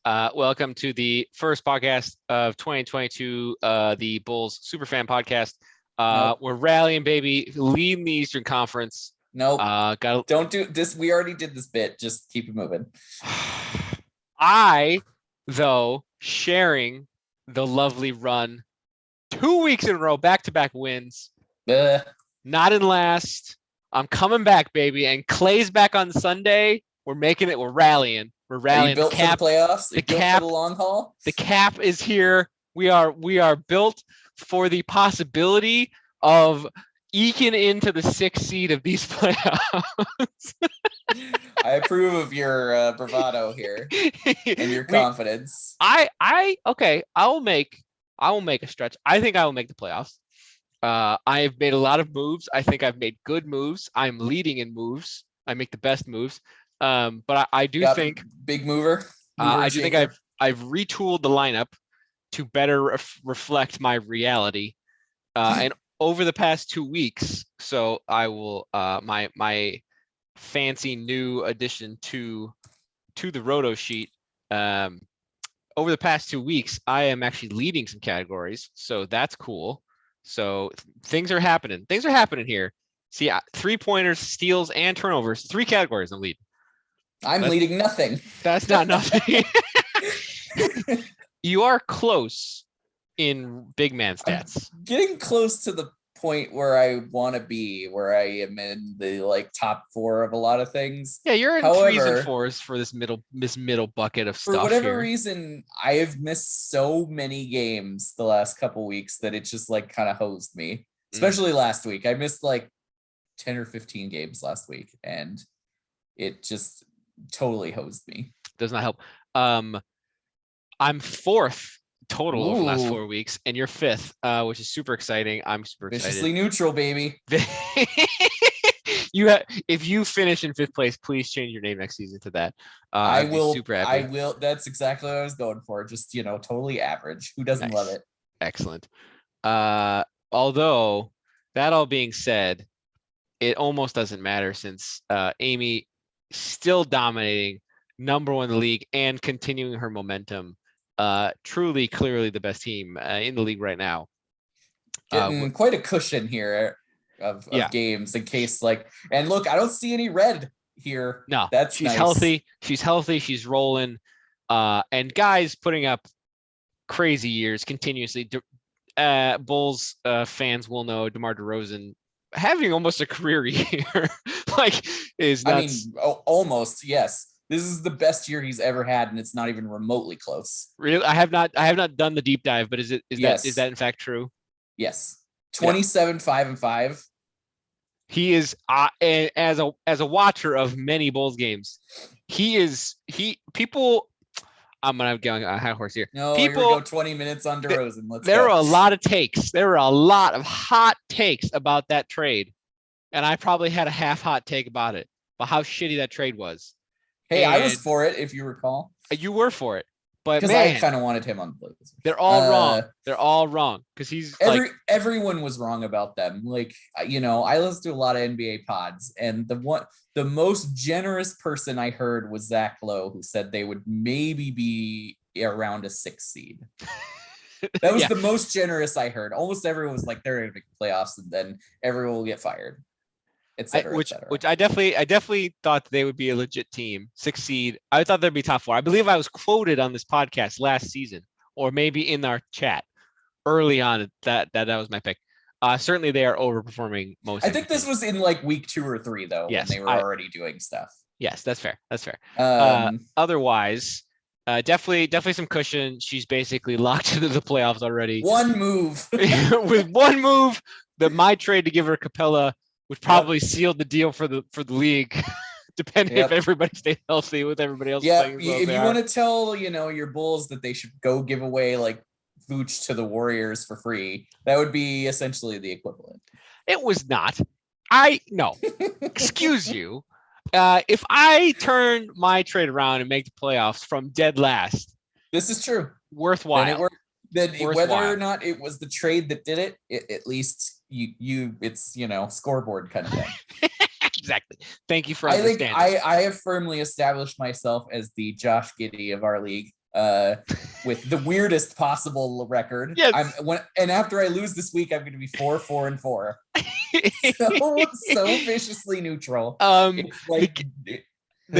Welcome to the first podcast of 2022, the Bulls Superfan podcast. Nope. We're rallying, baby, leading the Eastern Conference. Nope. Got Don't do this. We already did this bit. Just keep it moving. I, though, sharing the lovely run 2 weeks in a row, back-to-back wins. Not in last. I'm coming back, baby. And Clay's back on Sunday. We're making it. We're rallying. We're rallying. Are you built for the playoffs? Are you built for the long haul? The cap is here. We are built for the possibility of eking into the 6th seed of these playoffs. I approve of your bravado here and your confidence. Okay. I will make a stretch. I think I will make the playoffs. I've made a lot of moves. I think I've made good moves. I'm leading in moves. I make the best moves. But I do think big mover. I do think I've retooled the lineup to better reflect my reality. And over the past 2 weeks, so I will my fancy new addition to the roto sheet. Over the past 2 weeks, I am actually leading some categories, so that's cool. So things are happening. Things are happening here. See, 3-pointers, steals, and turnovers. 3 categories I'm leading. I'm leading nothing. That's not nothing. You are close in big man stats. I'm getting close to the point where I want to be, where I am in the top 4 of a lot of things. Yeah, you're in 3s and 4s for this middle bucket of stuff. For whatever here. reason, I have missed so many games the last couple weeks that it just kind of hosed me. Especially last week. I missed 10 or 15 games last week, and it just totally hosed me. Does not help. I'm 4th total over the last 4 weeks, and you're 5th, which is super exciting. I'm super excited. Viciously neutral, baby. If you finish in 5th place, please change your name next season to that. I will. Super happy. I will. That's exactly what I was going for. Just totally average. Who doesn't love it? Excellent. Although that all being said, it almost doesn't matter since Amy still dominating, number 1 in the league, and continuing her momentum. Truly, clearly the best team in the league right now. Getting quite a cushion here of games in case and look, I don't see any red here. No, she's nice. Healthy. She's healthy. She's rolling. And guys putting up crazy years continuously. Bulls fans will know DeMar DeRozan having almost a career year. Is nuts. I mean, almost, yes. This is the best year he's ever had, and it's not even remotely close. Really? I have not done the deep dive, but is that in fact true? Yes. 27, 5 and 5. He is as a watcher of many Bulls games. People. I'm gonna go on a high horse here. No, people go 20 minutes on DeRozan. There are a lot of takes. There were a lot of hot takes about that trade, and I probably had a half hot take about it, about how shitty that trade was. Hey, I was for it, if you recall. You were for it, but because I kind of wanted him on the Blazers. They're all wrong. They're all wrong because he's everyone was wrong about them. I listen to a lot of NBA pods, and the most generous person I heard was Zach Lowe, who said they would maybe be around a 6th seed. That was the most generous I heard. Almost everyone was like, they're going to make the playoffs, and then everyone will get fired. Which I definitely thought they would be a legit team, 6th seed. I thought they'd be top 4. I believe I was quoted on this podcast last season, or maybe in our chat early on that was my pick. Certainly they are overperforming most. I think this was in week 2 or 3 though. Yes, when they were already doing stuff. Yes, that's fair. Otherwise, definitely some cushion. She's basically locked into the playoffs already. One move with one move. My trade to give her Capella, which probably sealed the deal for the league, depending if everybody stays healthy with everybody else. Yeah, if you want to tell your Bulls that they should go give away Vooch to the Warriors for free, that would be essentially the equivalent. It was not. No. Excuse you. If I turn my trade around and make the playoffs from dead last, this is true. Worthwhile. Whether or not it was the trade that did it, at least it's scoreboard kind of thing. Exactly. Thank you for understanding. I have firmly established myself as the Josh Giddey of our league. with the weirdest possible record. Yes. And after I lose this week, I'm going to be 4-4-4. So viciously neutral. It's like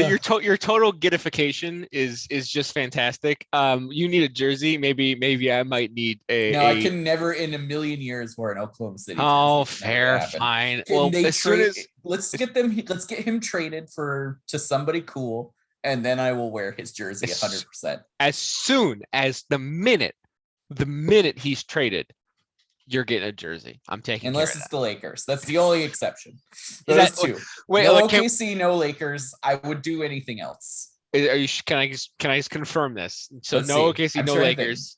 your total getification is just fantastic. You need a jersey. Maybe I might need I can never in a million years wear an Oklahoma City jersey. Oh, fair, fine. Can they let's get him traded to somebody cool, and then I will wear his jersey 100%. As soon as the minute he's traded, you're getting a jersey. I'm taking unless it's the Lakers. That's the only exception. Those two. Wait, no OKC, no Lakers. I would do anything else. Are you? Can I just confirm this? So let's no see. OKC, no Lakers.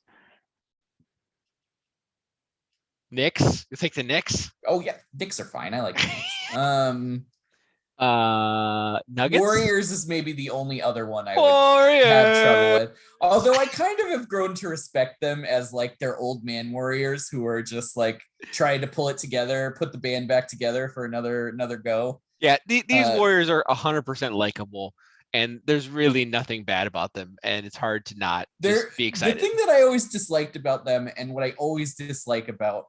Knicks. You take the Knicks? Oh yeah, Knicks are fine. I like the Knicks. Nuggets. Warriors is maybe the only other one I would have trouble with. Although I kind of have grown to respect them as like their old man warriors who are just like trying to pull it together, put the band back together for another go. Yeah, these Warriors are 100% likable, and there's really nothing bad about them, and it's hard to not just be excited. The thing that I always disliked about them, and what I always dislike about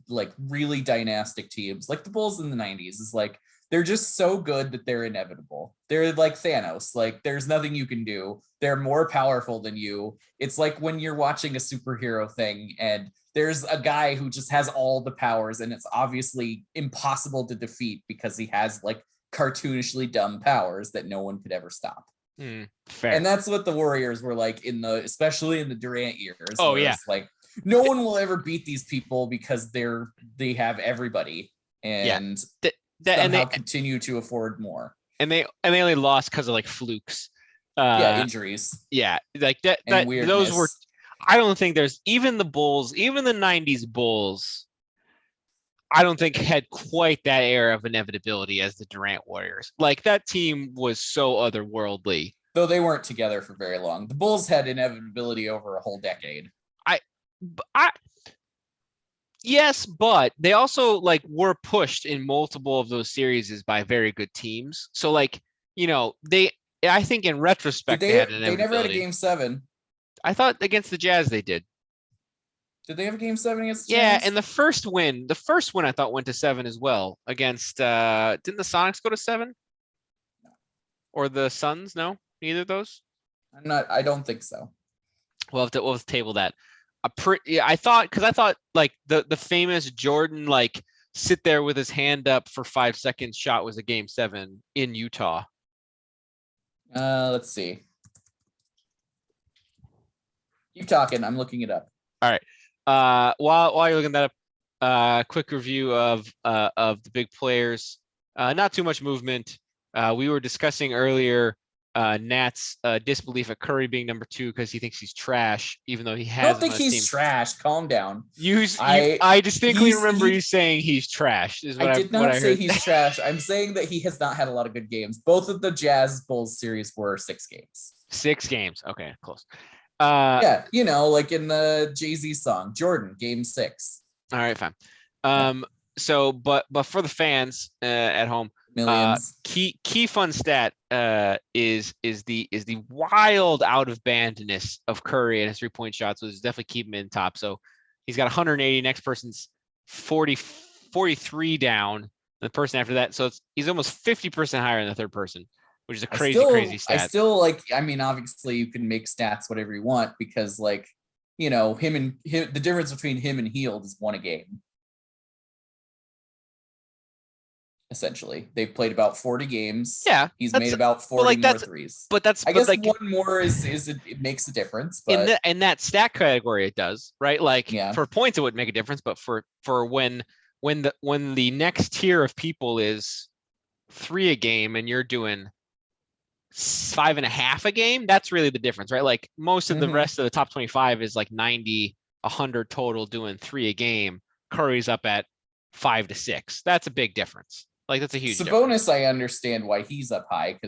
like really dynastic teams, like the Bulls in the 90s, is like they're just so good that they're inevitable. They're like Thanos. Like there's nothing you can do. They're more powerful than you. It's like when you're watching a superhero thing and there's a guy who just has all the powers and it's obviously impossible to defeat because he has like cartoonishly dumb powers that no one could ever stop. Fair. And that's what the Warriors were like especially in the Durant years. Oh yeah. Like no one will ever beat these people because they have everybody and somehow continue to afford more. And they only lost because of like flukes. Injuries. Yeah, like that those were. I don't think there's even the Bulls, even the 90s Bulls, I don't think had quite that air of inevitability as the Durant Warriors. Like that team was so otherworldly. Though they weren't together for very long. The Bulls had inevitability over a whole decade. Yes, but they also like were pushed in multiple of those series by very good teams. So like, I think in retrospect they never had a game 7. I thought against the Jazz they did. Did they have a game 7 against the Jazz? Jazz? And the first win I thought went to 7 as well against didn't the Sonics go to 7? No. Or the Suns? No, neither of those? I don't think so. We'll have to table that. I thought like the famous Jordan like sit there with his hand up for 5 seconds shot was a game 7 in Utah. Let's see. Keep talking. I'm looking it up. All right. While you're looking that up, quick review of the big players. Not too much movement. We were discussing earlier Nat's disbelief at Curry being number 2 because he thinks he's trash, even though he has. I don't think he's trash. Calm down. I distinctly remember you saying he's trash. I did not say he's trash. I'm saying that he has not had a lot of good games. Both of the Jazz Bulls series were 6 games. 6 games. Okay, close. Yeah, like in the Jay-Z song, Jordan, game 6. All right, fine. So, but for the fans at home, millions. Key fun stat is the wild out of bandness of Curry and his 3-point shots was definitely keep him in top. So he's got 180. Next person's 43 down. The person after that, so he's almost 50% higher than the third person, which is a crazy stat. I still obviously you can make stats whatever you want because him the difference between him and Hield is 1 a game. Essentially, they've played about 40 games. Yeah, he's made about 40 more threes. But I guess like, 1 more it makes a difference. But in that stat category, it does, right? Like for points, it wouldn't make a difference, but for when the next tier of people is 3 a game and you're doing 5.5 a game, that's really the difference, right? Like most of the rest of the top 25 is like 90, 100 total doing 3 a game. Curry's up at 5 to 6. That's a big difference. Like that's a huge Sabonis. I understand why he's up high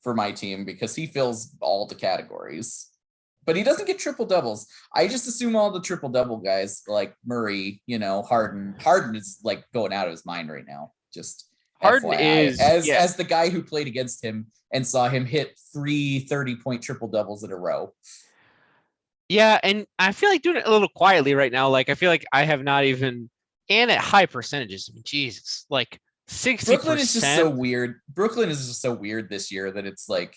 for my team because he fills all the categories, but he doesn't get triple doubles. I just assume all the triple double guys like Murray, Harden is like going out of his mind right now. Just Harden FYI. As the guy who played against him and saw him hit 3 30-point triple doubles in a row. Yeah, and I feel like doing it a little quietly right now. Like I feel like I have not even, and at high percentages. I mean, Jesus, like Brooklyn is just so 60%. weird. Brooklyn is just so weird this year that it's like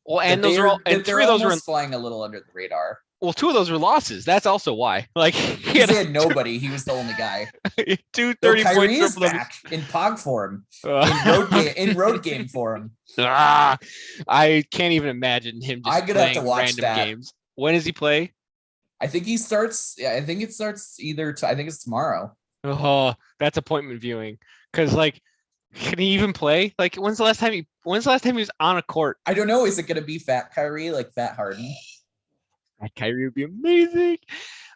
Well, and those are all, and they're three of those were, almost flying a little under the radar. well, two of those were losses. That's also why. Like he Because had they had nobody. He was the only guy. two Though 30-point Kyrie is triple doubles. back in Pog form, Uh, in road game form. I can't even imagine him just I'm gonna have to playing watch random that. games. When does he play? I think he starts. Yeah, I think it starts I think it's tomorrow. Oh, that's appointment viewing. Because like, can he even play? Like, when's the last time he was on a court? I don't know. Is it gonna be Fat Kyrie, like Fat Harden? That Kyrie would be amazing.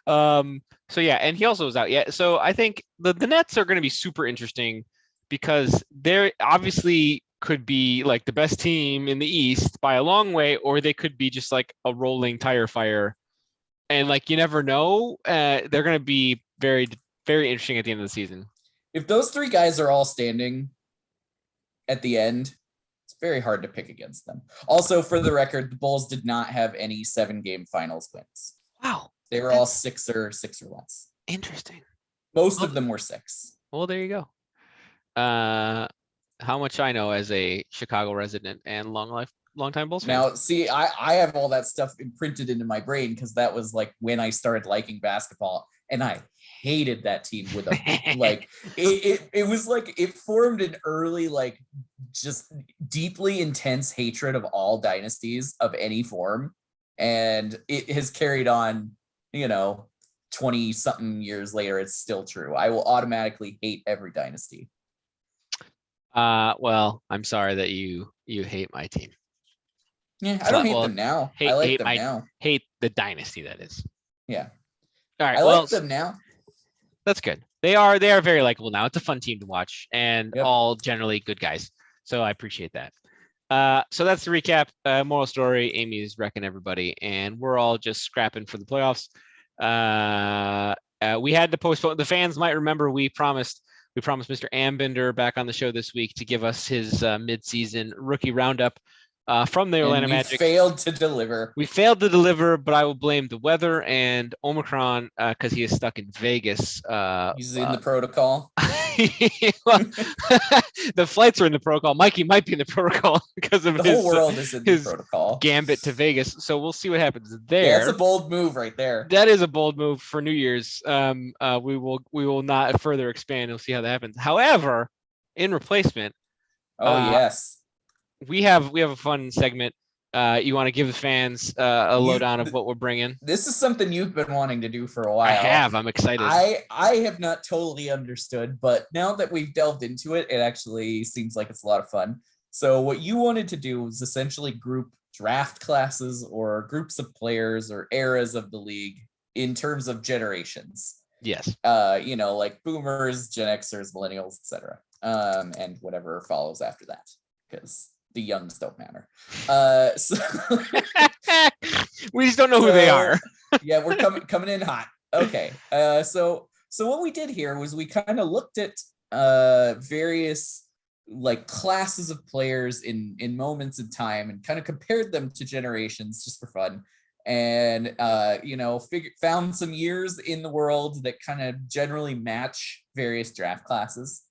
So yeah, and he also was out. Yeah. So I think the Nets are going to be super interesting because they're obviously could be like the best team in the East by a long way, or they could be just like a rolling tire fire. And like you never know. They're going to be very, very interesting at the end of the season. If those three guys are all standing at the end, it's very hard to pick against them. Also, for the record, the Bulls did not have any 7-game finals wins. Wow. They were all six or less. Interesting. Most of them were 6. Well, there you go. How much I know as a Chicago resident and long time Bulls fan. Now, see, I have all that stuff imprinted into my brain because that was like when I started liking basketball, and I hated that team with a like it was like it formed an early like just deeply intense hatred of all dynasties of any form, and it has carried on, 20 something years later. It's still true. I will automatically hate every dynasty. Well, I'm sorry that you hate my team. Yeah, I don't hate them now. I like them now. Hate the dynasty, that is. Yeah. All right. I well, like them now. That's good. They are very likable now. It's a fun team to watch and all generally good guys. So I appreciate that. So that's the recap. Moral story: Amy's wrecking everybody, and we're all just scrapping for the playoffs. We had to postpone. The fans might remember we promised Mr. Ambinder back on the show this week to give us his mid-season rookie roundup from the Orlando Magic. Failed to deliver. We failed to deliver, but I will blame the weather and Omicron because he is stuck in Vegas. He's in the protocol. Well, the flights are in the protocol. Mikey might be in the protocol because of the whole world is in the protocol. Gambit to Vegas. So we'll see what happens there. Yeah, that's a bold move right there. That is a bold move for New Year's. We will not further expand. We'll see how that happens. However, in replacement, yes, we have a fun segment. You want to give the fans a lowdown of what we're bringing? This is something you've been wanting to do for a while. I have. I'm excited. I have not totally understood, but now that we've delved into it, it actually seems like it's a lot of fun. So what you wanted to do was essentially group draft classes or groups of players or eras of the league in terms of generations. Yes. Like boomers, Gen Xers, millennials, etc. And whatever follows after that, because the youngs don't matter. So we just don't know who they are. Yeah, we're coming in hot. Okay. So what we did here was we kind of looked at various like classes of players in moments in time and kind of compared them to generations just for fun. And found some years in the world that kind of generally match various draft classes.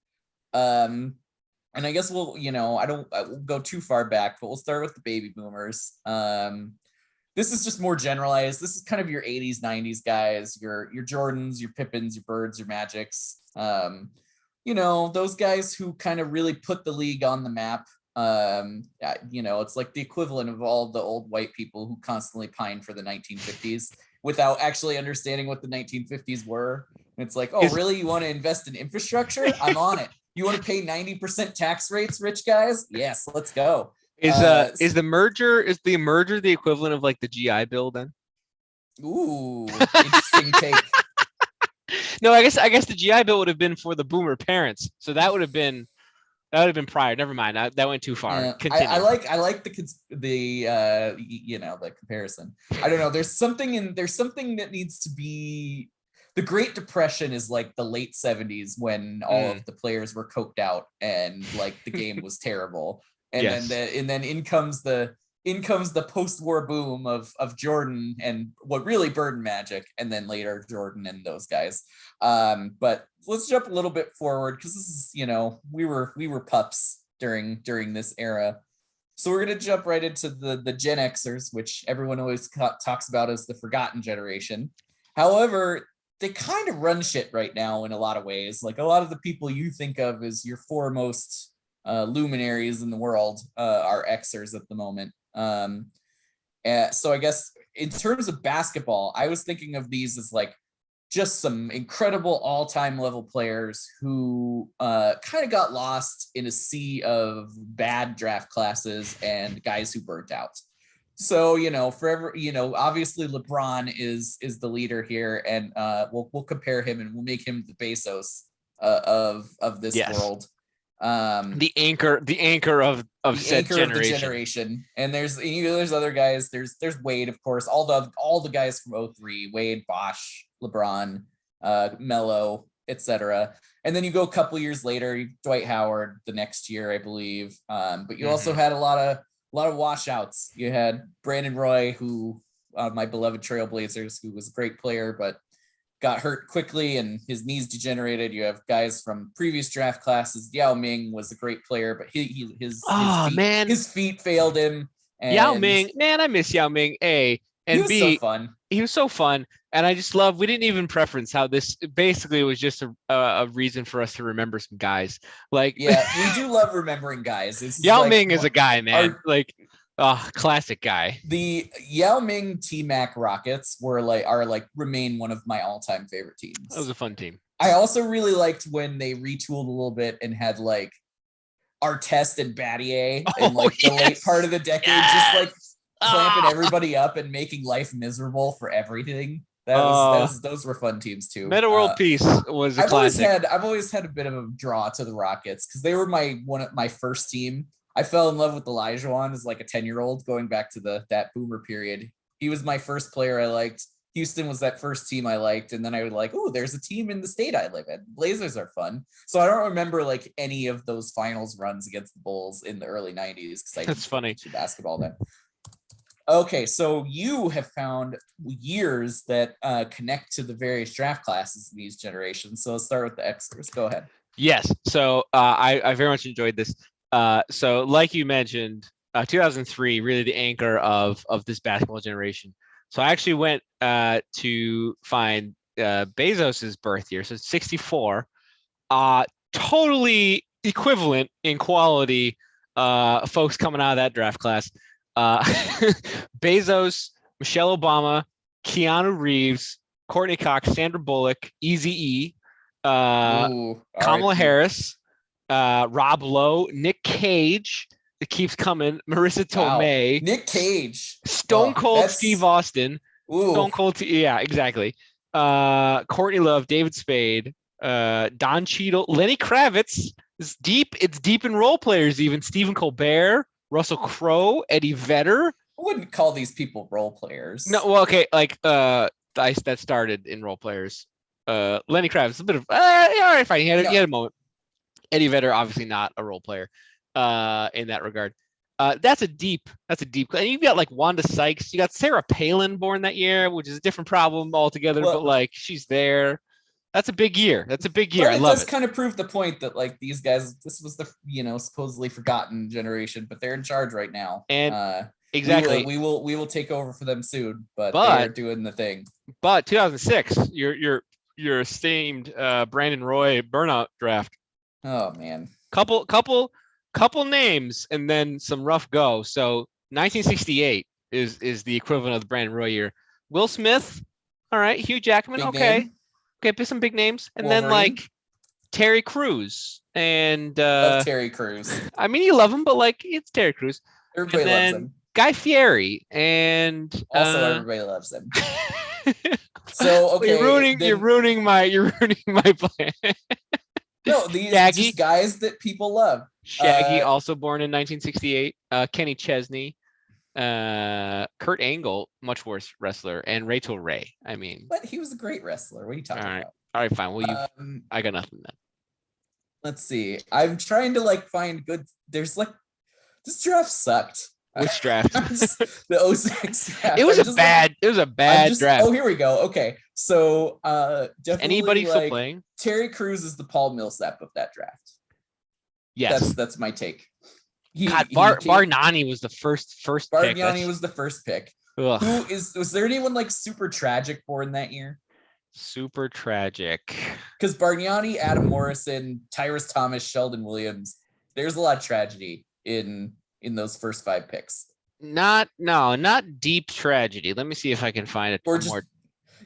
And I guess I won't go too far back, but we'll start with the baby boomers. This is just more generalized. This is kind of your 80s, 90s guys, your Jordans, your Pippins, your Birds, your Magics. Those guys who kind of really put the league on the map. It's like the equivalent of all the old white people who constantly pine for the 1950s without actually understanding what the 1950s were. And it's like, really? You want to invest in infrastructure? I'm on it. You want to pay 90% tax rates, rich guys? Yes, let's go. Is the merger the equivalent of like the GI Bill then? Ooh, interesting take. No, I guess the GI Bill would have been for the boomer parents. So that would have been prior. Never mind. That went too far. Yeah, I like the comparison. I don't know. There's something that needs to be. The Great Depression is like the late 70s when all of the players were coked out and like the game was terrible. And then in comes the in comes the post-war boom of Jordan and what really Bird and Magic, and then later Jordan and those guys. But let's jump a little bit forward because this is, we were pups during this era. So we're gonna jump right into the Gen Xers, which everyone always talks about as the forgotten generation. However, they kind of run shit right now in a lot of ways. Like a lot of the people you think of as your foremost luminaries in the world are Xers at the moment. So I guess in terms of basketball, I was thinking of these as like just some incredible all-time level players who kind of got lost in a sea of bad draft classes and guys who burnt out. So, forever, obviously LeBron is the leader here, and we'll compare him and we'll make him the Bezos of this world. The anchor of said generation. Of the generation. And there's other guys. There's Wade, of course, all the guys from 03, Wade, Bosh, LeBron, Melo, etc. And then you go a couple years later, Dwight Howard the next year, I believe. But you also had a lot of washouts. You had Brandon Roy, who my beloved Trailblazers, who was a great player, but got hurt quickly and his knees degenerated. You have guys from previous draft classes. Yao Ming was a great player, but his feet failed him. And Yao Ming, man, I miss Yao Ming. A and he was B, so fun. He was so fun, and I just love. We didn't even preference how this basically was just a reason for us to remember some guys. Like, yeah, we do love remembering guys. Yao Ming is a guy, man. Classic guy. The Yao Ming T-Mac Rockets remain one of my all-time favorite teams. That was a fun team. I also really liked when they retooled a little bit and had like Artest and Battier in the late part of the decade, just like clamping everybody up and making life miserable for everything. Those were fun teams too. Meta World Peace was a classic. I've always had a bit of a draw to the Rockets because they were my first team. I fell in love with Olajuwon as like a 10-year-old going back to that boomer period. He was my first player I liked. Houston was that first team I liked. And then I would like, oh, there's a team in the state I live in. Blazers are fun. So I don't remember like any of those finals runs against the Bulls in the early 90s. That's funny. Basketball then. Okay, so you have found years that connect to the various draft classes in these generations. So let's start with the Xers. Go ahead. Yes. So I very much enjoyed this. So like you mentioned, 2003, really the anchor of this basketball generation. So I actually went to find Bezos's birth year. So 64, totally equivalent in quality folks coming out of that draft class. Bezos, Michelle Obama, Keanu Reeves, Courtney Cox, Sandra Bullock, Eazy-E, Kamala Harris, Rob Lowe, Nick Cage, that keeps coming, Marissa Tomei, Nick Cage, Stone Cold Steve Austin, Stone Cold, yeah, exactly. Courtney Love, David Spade, Don Cheadle, Lenny Kravitz. It's deep in role players, even Stephen Colbert, Russell Crowe, Eddie Vedder. I wouldn't call these people role players. No, well, okay, like that started in role players. Lenny Kravitz, a bit of all right, fine. He had a moment. Eddie Vedder, obviously not a role player in that regard. That's a deep. And you've got like Wanda Sykes. You got Sarah Palin born that year, which is a different problem altogether. But like she's there. That's a big year. I love it. It does kind of prove the point that like these guys, this was the supposedly forgotten generation, but they're in charge right now. And exactly, we will take over for them soon. But they're doing the thing. But 2006, your esteemed Brandon Roy burnout draft. Oh man, couple names and then some rough go. So 1968 is the equivalent of the Brandon Roy year. Will Smith, all right. Hugh Jackman, big okay. Name. Okay, put some big names, and Wolverine. Then like Terry Crews and love Terry Crews. I mean, you love him, but like it's Terry Crews. Everybody loves him. Guy Fieri and also everybody loves him. So okay, you're ruining my plan. No, these are just guys that people love. Shaggy, also born in 1968. Kenny Chesney. Kurt Angle, much worse wrestler, and Rachel Ray. I mean, but he was a great wrestler. What are you talking about? All right, fine. Well, I got nothing then. Let's see. I'm trying to like find good. There's like this draft sucked. Which draft? The 06 draft. It was a bad draft. Oh, here we go. Okay. So Is definitely anybody still like playing? Terry Crews is the Paul Millsap of that draft. Yes. That's my take. Bargnani was the first pick. Bargnani was the first pick. Ugh. Was there anyone like super tragic born that year? Super tragic. Because Bargnani, Adam Morrison, Tyrus Thomas, Sheldon Williams, there's a lot of tragedy in those first 5 picks. Not deep tragedy. Let me see if I can find it. Or just more.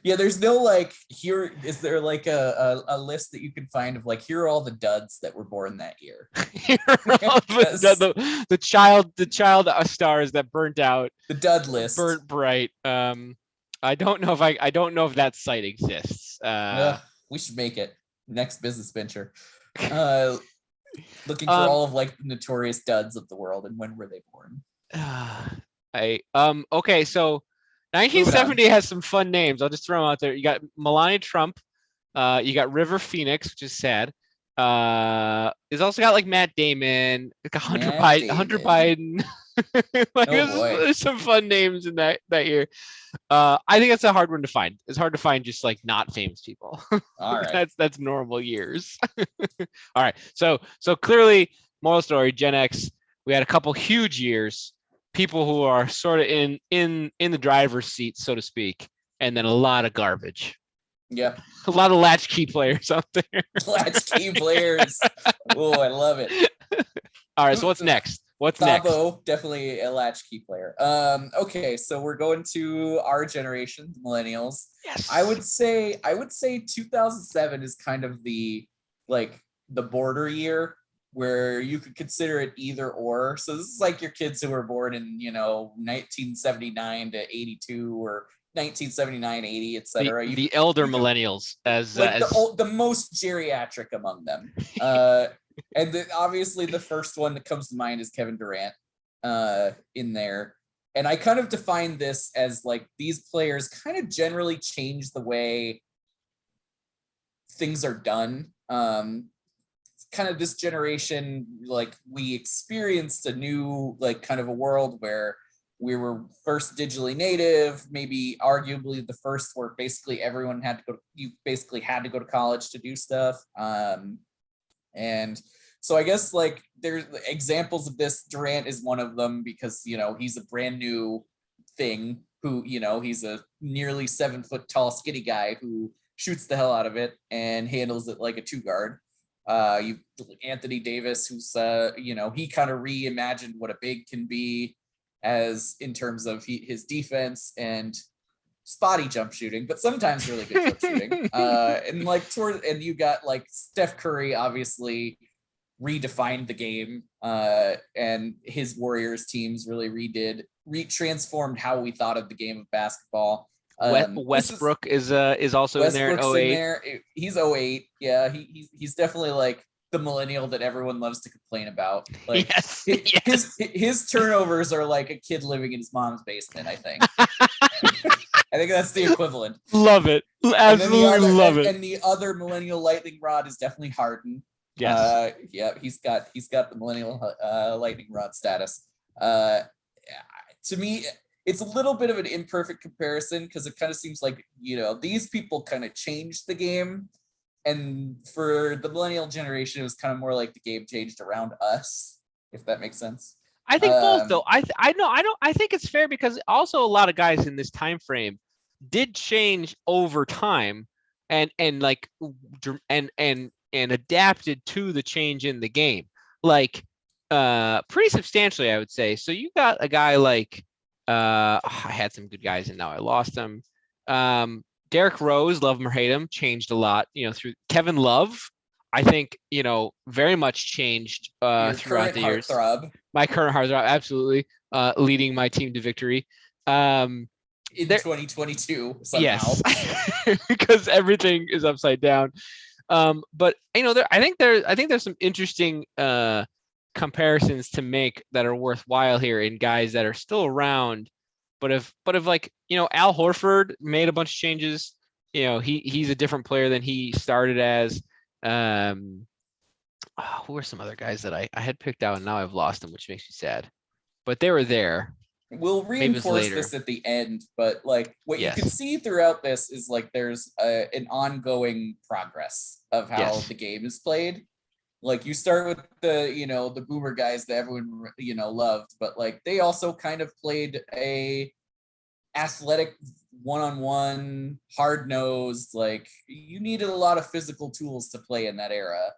Yeah, there's no like here. Is there like a list that you can find of like here are all the duds that were born that year? the child stars that burnt out. The dud list. Burnt bright. I don't know if that site exists. We should make it next business venture. Looking for all of like the notorious duds of the world and when were they born? Okay, so 1970 has some fun names. I'll just throw them out there. You got Melania Trump. You got River Phoenix, which is sad. It's also got like Matt Damon, like Hunter Biden. There's some fun names in that year. I think that's a hard one to find. It's hard to find just like not famous people. All right. That's normal years. All right. So clearly, moral story, Gen X, we had a couple huge years, people who are sort of in the driver's seat, so to speak, and then a lot of garbage. Yeah. A lot of latchkey players out there. Latchkey players. Oh, I love it. All right. So what's next? Thabo, definitely a latchkey player. Okay, so we're going to our generation, the millennials. Yes. I would say 2007 is kind of the border year where you could consider it either or. So this is like your kids who were born in 1979 to 82 or 1979, 80, etc. The elder millennials, as the most geriatric among them. And then obviously the first one that comes to mind is Kevin Durant in there. And I kind of define this as like these players kind of generally change the way things are done. Kind of this generation, like we experienced a new like kind of a world where we were first digitally native, maybe arguably the first where basically everyone had to go to college to do stuff. And so I guess like there's examples of this. Durant is one of them because, he's a brand new thing who, he's a nearly 7 foot tall, skinny guy who shoots the hell out of it and handles it like a 2-guard. You Anthony Davis, who's, he kind of reimagined what a big can be as in terms of his defense and spotty jump shooting, but sometimes really good jump shooting. And you got like Steph Curry obviously redefined the game, and his Warriors teams really transformed how we thought of the game of basketball. Westbrook is also in there. Westbrook's in there. He's 08. Yeah, he's definitely like the millennial that everyone loves to complain about. Like yes. His turnovers are like a kid living in his mom's basement, I think. I think that's the equivalent. Love it. Absolutely love it. And the other millennial lightning rod is definitely Harden. Yes. He's got the millennial lightning rod status. To me, it's a little bit of an imperfect comparison because it kind of seems like, these people kind of changed the game. And for the millennial generation, it was kind of more like the game changed around us, if that makes sense. I think both though. I think it's fair because also a lot of guys in this time frame did change over time and adapted to the change in the game, like pretty substantially, I would say. So you got a guy like I had some good guys and now I lost them. Derrick Rose, love him or hate him, changed a lot, through Kevin Love. I think, very much changed throughout the years. My current heartthrob, absolutely, leading my team to victory. In 2022, somehow. Yes, because everything is upside down. But I think there's some interesting comparisons to make that are worthwhile here in guys that are still around. But if like, Al Horford made a bunch of changes, he's a different player than he started as. Who are some other guys that I had picked out and now I've lost them, which makes me sad. but they were there. We'll Maybe it was reinforce later. this at the end, but like what you can Yes. see throughout this is like there's an ongoing progress of how Yes. the game is played. Like you start with the, the boomer guys that everyone, loved, but like they also kind of played a athletic one-on-one, hard-nosed, like you needed a lot of physical tools to play in that era.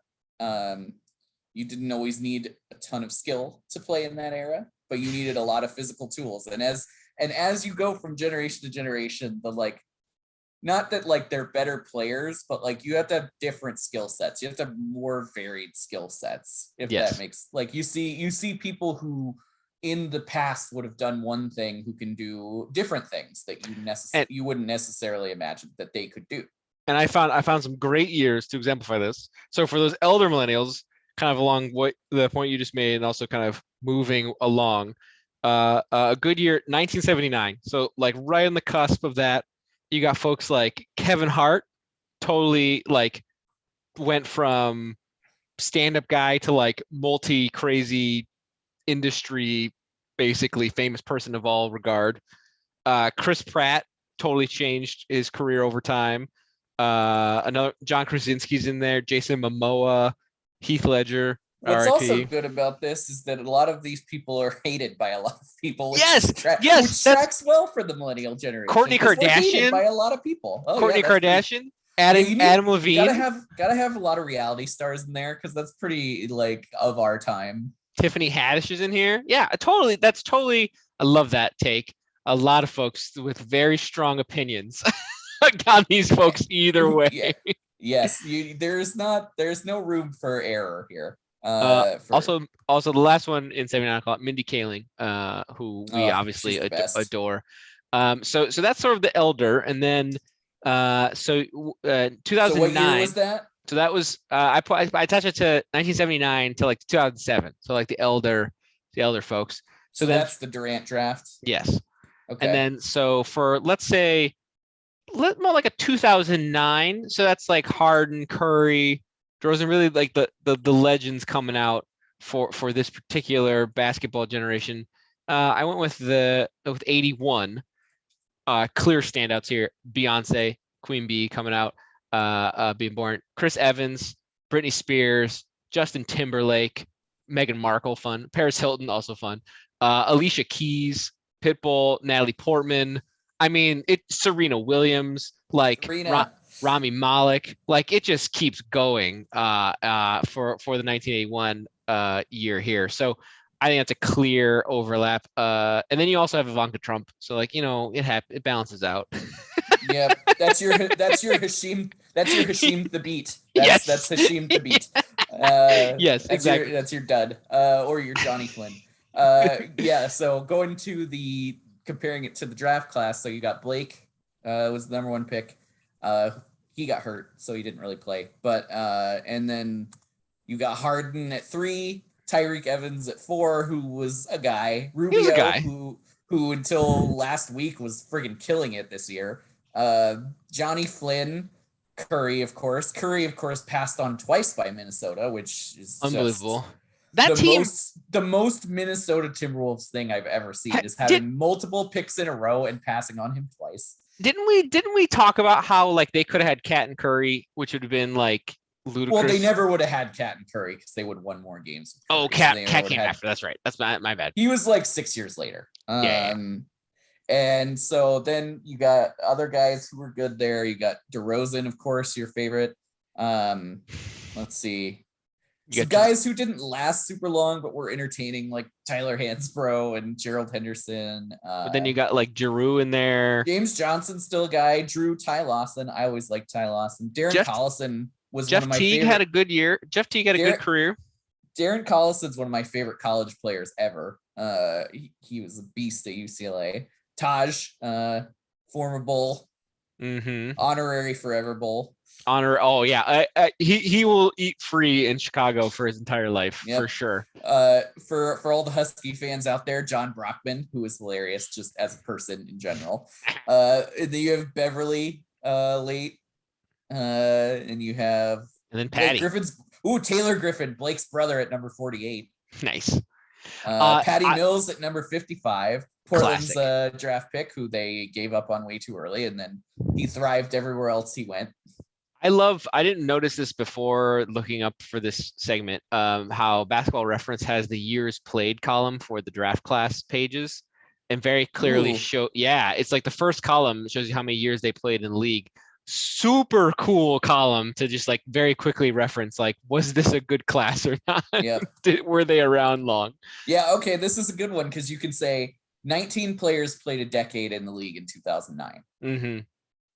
You didn't always need a ton of skill to play in that era, but you needed a lot of physical tools. And as you go from generation to generation, the like, not that like they're better players, but like you have to have different skill sets. You have to have more varied skill sets. If Yes. that makes, like, you see people who in the past would have done one thing who can do different things that you wouldn't necessarily imagine that they could do. And I found some great years to exemplify this. So for those elder millennials, kind of along what the point you just made, and also kind of moving along, a good year, 1979. So like right on the cusp of that, you got folks like Kevin Hart, totally like went from stand-up guy to like multi-crazy industry, basically famous person of all regard. Chris Pratt totally changed his career over time. Another John Krasinski's in there, Jason Momoa, Heath Ledger, What's also R.I.P. good about this is that a lot of these people are hated by a lot of people, which Yes, which tracks well for the millennial generation. Kourtney 'cause we're hated Kardashian. by a lot of people. Oh Kourtney yeah, that's pretty. Kardashian, Yeah, Adam you gotta Levine, have a lot of reality stars in there because that's pretty like of our time. Tiffany Haddish is in here. Yeah, totally. That's totally. I love that take. A lot of folks with very strong opinions on these folks either way. Yeah. Yes, there's no room for error here. Also the last one in 79 o'clock, Mindy Kaling, who we obviously adore. So that's sort of the elder, and then 2009. So what year was that? So that was I attached it to 1979 to like 2007. So like the elder folks. So then, that's the Durant draft. Yes. Okay. And then so for let's say more like a 2009. So that's like Harden, Curry, DeRozan, really like the legends coming out for this particular basketball generation. I went with 81. Clear standouts here: Beyonce, Queen Bee coming out, being born. Chris Evans, Britney Spears, Justin Timberlake, Meghan Markle, fun. Paris Hilton, also fun. Alicia Keys, Pitbull, Natalie Portman. I mean, Serena Williams, like Rami Malek, like it just keeps going for the 1981 year here. So I think that's a clear overlap. And then you also have Ivanka Trump. So like, it balances out. Yeah, that's your Hashim. That's your Hashim the Beat. Yes. That's Hashim the Beat. Yes, exactly. That's your dud, or your Johnny Flynn. Yeah. So going to comparing it to the draft class. So you got Blake, was the number one pick. He got hurt, so he didn't really play. But and then you got Harden at 3, Tyreek Evans at 4, who was a guy. Rubio, who until last week was friggin' killing it this year. Johnny Flynn, Curry, of course. Curry, of course, passed on twice by Minnesota, which is unbelievable. The most Minnesota Timberwolves thing I've ever seen is having multiple picks in a row and passing on him twice. Didn't we talk about how like they could have had Cat and Curry, which would have been like ludicrous? Well, they never would have had Cat and Curry because they would have won more games. Oh, Cat came after. That's right. That's my bad. He was like 6 years later. Yeah. And so then you got other guys who were good there. You got DeRozan, of course, your favorite. Let's see. Some guys who didn't last super long, but were entertaining, like Tyler Hansbrough and Gerald Henderson. But then you got like Giroux in there. James Johnson's still a guy. Ty Lawson. I always liked Ty Lawson. Darren Collison was one of my favorite. Jeff Teague had a good year. Jeff Teague had a good career. Darren Collison's one of my favorite college players ever. He was a beast at UCLA. Taj, former Bull, honorary forever Bull. Oh yeah, he will eat free in Chicago for his entire life, for sure. For all the Husky fans out there, John Brockman, who is hilarious just as a person in general. And then you have Beverly late, and you have then Patty Griffin's. Taylor Griffin, Blake's brother at number 48. Nice. Patty Mills at number 55. Portland's draft pick, who they gave up on way too early, and then he thrived everywhere else he went. I didn't notice this before looking up for this segment, how Basketball Reference has the years played column for the draft class pages and very clearly it's like the first column shows you how many years they played in the league. Super cool column to just like very quickly reference, like, was this a good class or not? Yep. Were they around long? Yeah, okay, this is a good one because you can say 19 players played a decade in the league in 2009. Mm-hmm.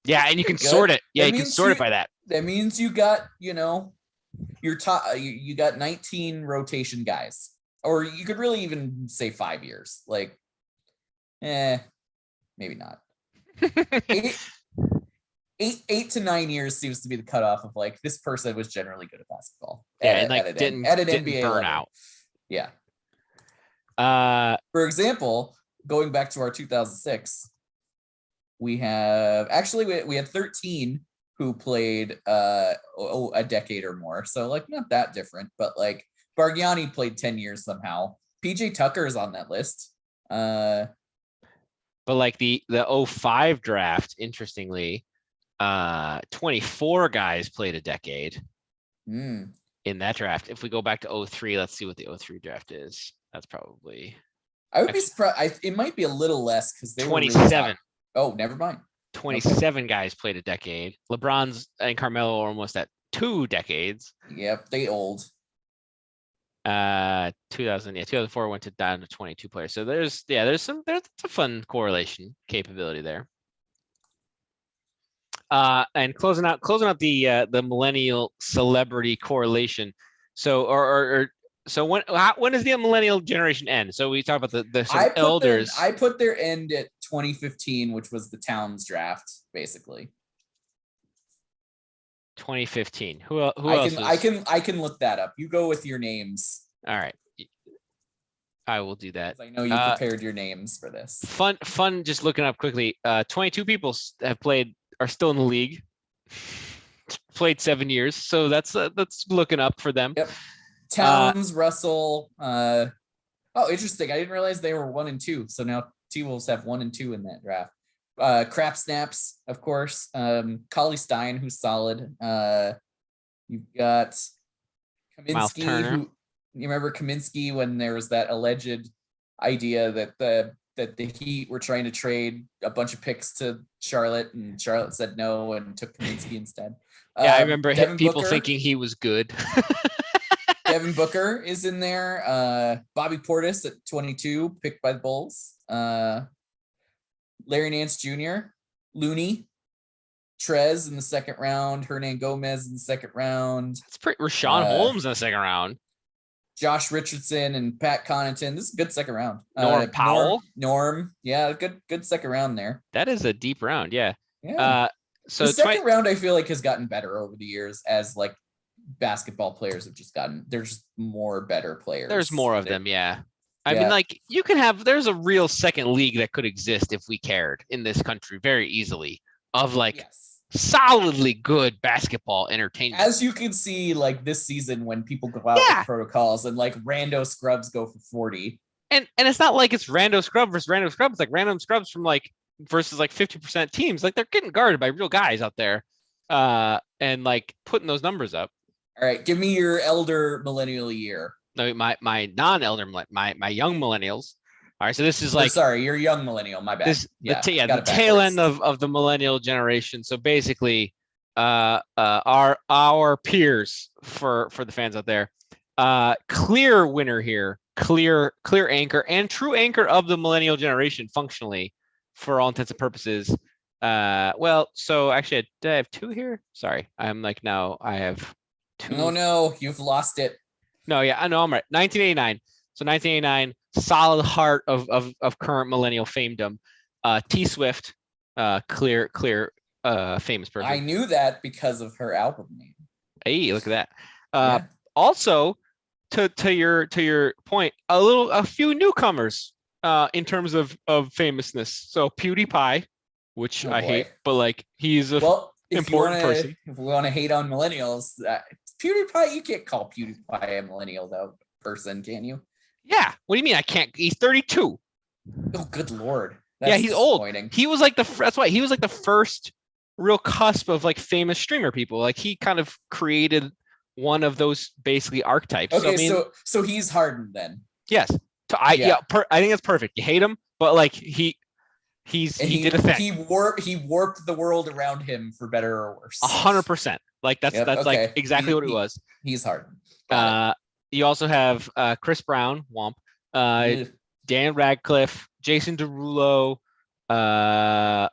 Yeah, and you can sort it. Yeah, you can sort it by that. That means you got, your top. You got 19 rotation guys, or you could really even say 5 years. Like, maybe not. Eight to 9 years seems to be the cutoff of like this person was generally good at basketball. Yeah, and like didn't NBA burn out. Yeah. For example, going back to our 2006. We had 13 who played a decade or more. So like not that different, but like Bargnani played 10 years somehow. PJ Tucker is on that list. But like the 05 draft, interestingly, 24 guys played a decade in that draft. If we go back to 03, let's see what the 03 draft is. That's probably I would be surprised. It might be a little less because they 27. Were really oh, never mind. 27 guys played a decade. LeBron's and Carmelo are almost at 2 decades. Yep, they old. 2004 went down to 22 players. So there's a fun correlation capability there. And closing out the millennial celebrity correlation. So so when does the millennial generation end? So we talk about the elders. I put their end at 2015, which was the Towns draft, basically. 2015. Who else? I can look that up. You go with your names. All right. I will do that. I know you prepared your names for this. Fun. Just looking up quickly. 22 people are still in the league. Played 7 years, so that's looking up for them. Yep. Towns, Russell. Interesting. I didn't realize they were 1 and 2. So now T-Wolves have 1 and 2 in that draft. Crap Snaps, of course. Cauley Stein, who's solid. You've got Kaminsky, who you remember Kaminsky when there was that alleged idea that the Heat were trying to trade a bunch of picks to Charlotte, and Charlotte said no and took Kaminsky instead. Yeah, I remember people thinking he was good. Devin Booker is in there. Bobby Portis at 22, picked by the Bulls. Larry Nance Jr., Looney, Trez in the second round, Hernan Gomez in the second round. That's pretty. Rashawn Holmes in the second round. Josh Richardson and Pat Connaughton. This is a good second round. Norm Powell. Norm. Yeah, good second round there. That is a deep round. Yeah. So the second round I feel like has gotten better over the years as like basketball players have just gotten, there's more better players. There's more of them. Yeah. I mean, like there's a real second league that could exist if we cared in this country very easily of like solidly good basketball entertainment. As you can see, like this season when people go out with protocols and like rando scrubs go for 40. And it's not like it's rando scrub versus random scrubs, like random scrubs from like versus like 50% teams. Like they're getting guarded by real guys out there. And like putting those numbers up. All right, give me your elder millennial year. No, my non-elder, my young millennials. All right, so this is like you're young millennial. My bad. The tail end of the millennial generation. So basically, our peers for the fans out there. Clear winner here, clear anchor and true anchor of the millennial generation, functionally, for all intents and purposes. So actually, did I have 2 here? Sorry, I'm like now I have 2. Oh no, you've lost it. No, yeah, I know I'm right. 1989. So 1989, solid heart of current millennial famedom. T Swift, clear famous person. I knew that because of her album name. Hey, look at that. Also, to your point, a few newcomers in terms of famousness. So PewDiePie, which I hate, but like he's important person. If we want to hate on millennials, PewDiePie, you can't call PewDiePie a millennial though person, can you? Yeah. What do you mean I can't? He's 32. Oh, good Lord. Yeah, That's he's old. disappointing. He was like that's why he was like the first real cusp of like famous streamer people. Like he kind of created one of those basically archetypes. So I Okay, mean, so he's hardened then. yes. Yeah. I think that's perfect. You hate him, but like And he did a thing. he warped the world around him for better or worse. 100%. Like Yep. that's like Okay. exactly what it was. He's hardened. Got You also have Chris Brown, Womp, it. Dan Radcliffe, Jason Derulo,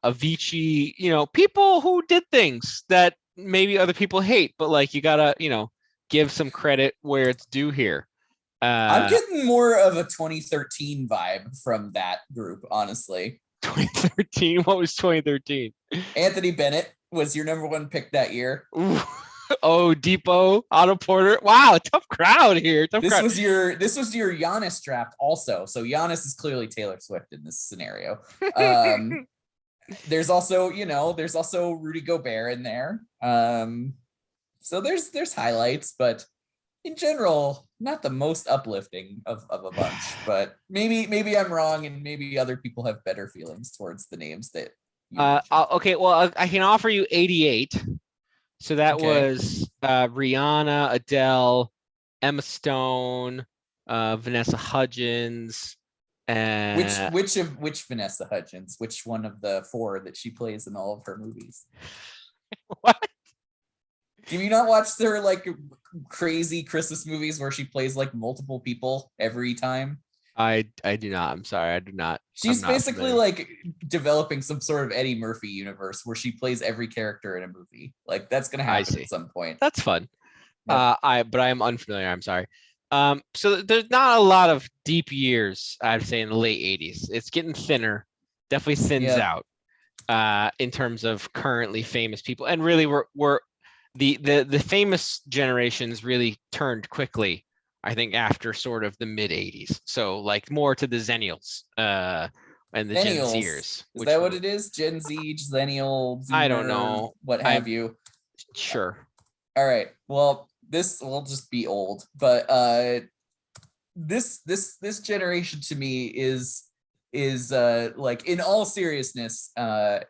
Avicii, people who did things that maybe other people hate, but like you gotta, give some credit where it's due here. I'm getting more of a 2013 vibe from that group, honestly. 2013. What was 2013? Anthony Bennett was your number one pick that year. Ooh. Oh, Depot, Otto Porter. Wow, tough crowd here. This was your Giannis draft also. So Giannis is clearly Taylor Swift in this scenario. There's also Rudy Gobert in there. So there's highlights, but in general, not the most uplifting of a bunch. But maybe I'm wrong, and maybe other people have better feelings towards the names that. Okay, well, I can offer you 88. So that was Rihanna, Adele, Emma Stone, Vanessa Hudgens, and which Vanessa Hudgens? Which one of the four that she plays in all of her movies? What? Do you not watch their like crazy Christmas movies where she plays like multiple people every time? I do not. I'm sorry, I do not. She's basically like developing some sort of Eddie Murphy universe where she plays every character in a movie. Like that's gonna happen at some point. That's fun. Yep. But I am unfamiliar. I'm sorry. So there's not a lot of deep years, I'd say, in the late 80s. It's getting thinner, definitely thins out in terms of currently famous people. And really we're the famous generations really turned quickly, I think, after sort of the mid 80s. So like more to the Zennials and the Zennials. GenXers. Is that what it is? Gen Z, Zennial, Zoomer, I don't know. What have you? Sure. All right. Well, this will just be old, but this generation to me is like, in all seriousness,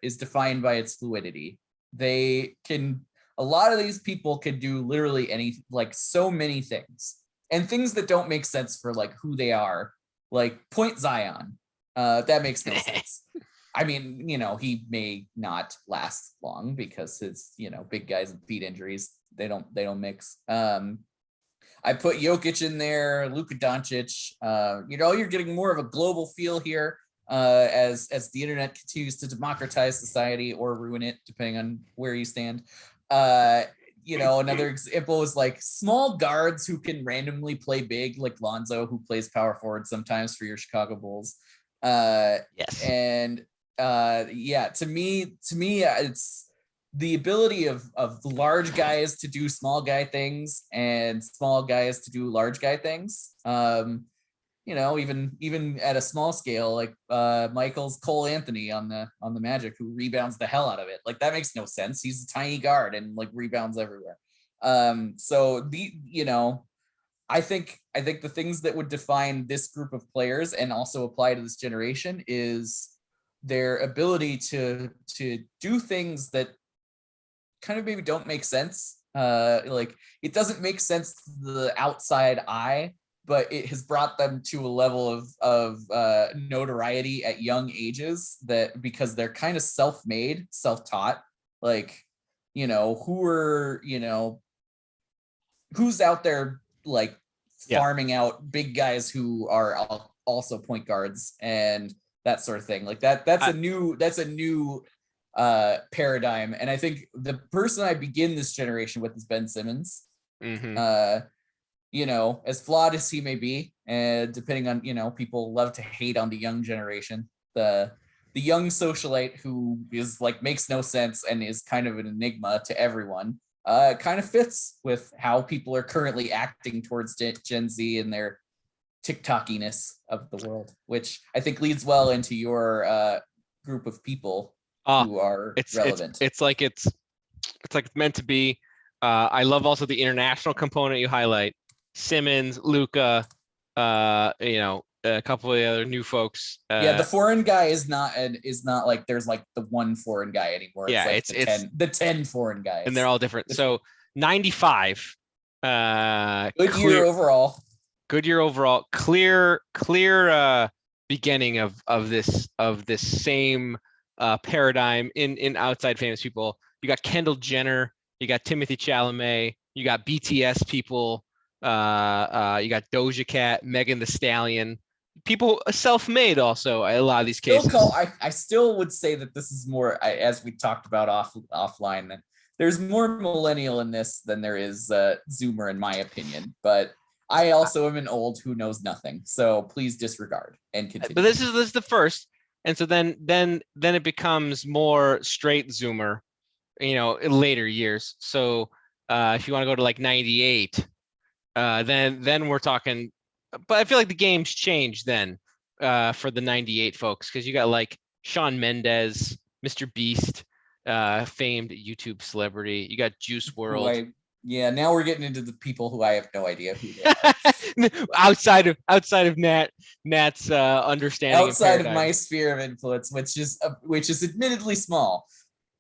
is defined by its fluidity. A lot of these people can do literally so many things, and things that don't make sense for like who they are, like Point Zion. That makes no sense. I mean, he may not last long because his, big guys and feet injuries, they don't mix. I put Jokic in there, Luka Doncic. You're getting more of a global feel here as the internet continues to democratize society or ruin it, depending on where you stand. Another example is like small guards who can randomly play big, like Lonzo, who plays power forward sometimes for your Chicago Bulls. Yes. And to me, it's the ability of large guys to do small guy things and small guys to do large guy things. Even at a small scale, like Michael's Cole Anthony on the Magic, who rebounds the hell out of it. Like that makes no sense. He's a tiny guard and like rebounds everywhere. I think the things that would define this group of players and also apply to this generation is their ability to do things that kind of maybe don't make sense. Like it doesn't make sense to the outside eye, but it has brought them to a level of notoriety at young ages that because they're kind of self-made, self-taught, like, who's out there like farming out big guys who are also point guards and that sort of thing. Like that's a new paradigm. And I think the person I begin this generation with is Ben Simmons. Mm-hmm. As flawed as he may be, and depending on, people love to hate on the young generation, the young socialite who is like makes no sense and is kind of an enigma to everyone, kind of fits with how people are currently acting towards Gen Z and their TikTokiness of the world, which I think leads well into your group of people who are relevant. It's like it's meant to be. I love also the international component you highlight. Simmons, Luka, A couple of the other new folks. Yeah, the foreign guy is not like there's like the one foreign guy anymore. It's Yeah, like it's the 10 foreign guys. and they're all different. So 95, Good year overall. Good year overall. Clear beginning of this same paradigm in outside famous people. You got Kendall Jenner, you got Timothy Chalamet, you got BTS people, you got Doja Cat, Megan Thee Stallion. People self-made also a lot of these cases. I still would say that this is more, as we talked about offline, that there's more millennial in this than there is Zoomer, in my opinion. But I also am an old who knows nothing, so please disregard and continue. But this is the first, and so then it becomes more straight Zoomer, in later years. So if you want to go to like 98, then we're talking. But I feel like the game's changed then for the 98 folks, because you got like Shawn Mendes, Mr. Beast, famed YouTube celebrity. You got Juice WRLD. Yeah, now we're getting into the people who I have no idea who they are. outside of Nat's understanding. Outside of my sphere of influence, which is admittedly small.